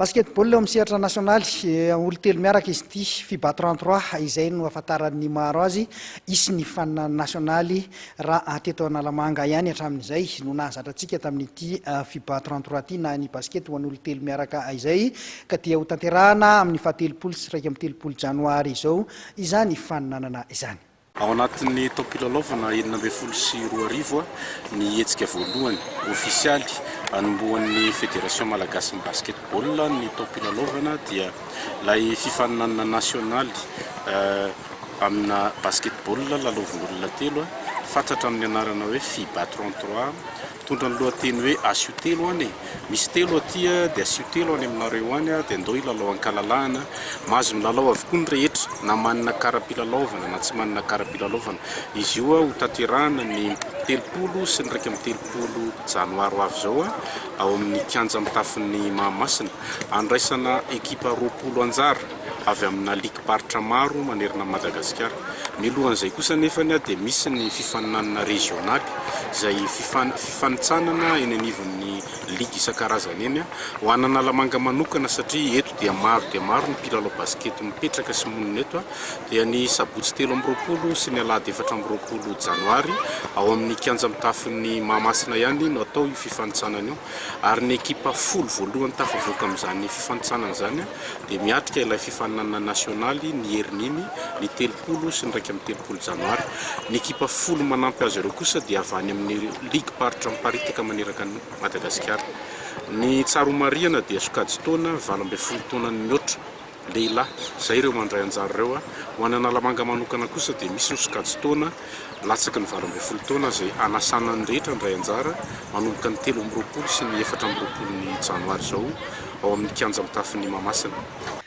Basketball amin'ny sehatra nasionaly olo telo miaraka izy ity FIBA 33 izay no ahafantaran'ny maro azy isyny fanina nasionaly raha teto Analamanga ihany hatramin'izay no nahazatra antsika tamin'ity FIBA 33 ity na ny basket ho an'olo telo miaraka izay ka dia ho tanterahana amin'ny fahatelopolo sy raika amin'ny telopolo janoary izao izany faninanana izany. Ao anatin'ny taom-pilalaovana 12 sy 20 ny hetsika voalohany ofisialy anomboan'ny Fédération Malagasy Basketball ny taom-pilalaovana dia lay fifaninanana nasionaly amina basketball lalaovin'olona telo fantatra amin'ny anarana hoe FIBA 33 tondra ny lohateny hoe asio telo any misy telo aty dia asio telo any aminareo any dia ndao ilalao ankalalahana mahazo milalao avokoa ny rehetra na manana karapilalalaovana na tsy manana karapilalalaovana izy io ho tanterahana ny telopolo sy ny raika amin'ny telopolo janoary ho avy zao ao amin'ny kianja mitafin'ny Mahamasina andraisana ekipa 20 anjara avy amina ligue paritra maro manerana Madagasikara. Milohan'izay kosa nefany dia misy ny fifaninanana regionaly izay fifanitsanana eny anivon'ny ligue isan-karazany eny ho an'ny Analamanga manokana satria eto dia maro ny mpilalao basket mipetraka sy monina eto dia ny sabotsy 13 sy ny alahady 14 janoary ao amin'ny kianja mitafin'ny Mahamasina ihany no atao io fifanitsanana io ary ny ekipa folo voalohany tafavoaka amin'izany fifanitsanana zany dia miatrika ilay fifaninanana nasionaly ny herininy ny telopolo sy ny raika amin'ny telopolo janoary. Ny ekipa folo manampy azy ireo kosa dia avy any amin'ny ligue paritra miparitaka maneraka ny Madagasikara. Ny tsaromariana dia sokajy taona 12 taona ny mihoatra lehilahy zay ireo mandray anjara ireo ho an'ny Analamanga manokana kosa dia misy ny sokajy taona latsaky ny 12 taona zay anasana ny rehetra ndray anjara manomboka ny 13 sy ny 14 ny janoary zao ao amin'ny kianja mitafin'ny Mahamasina.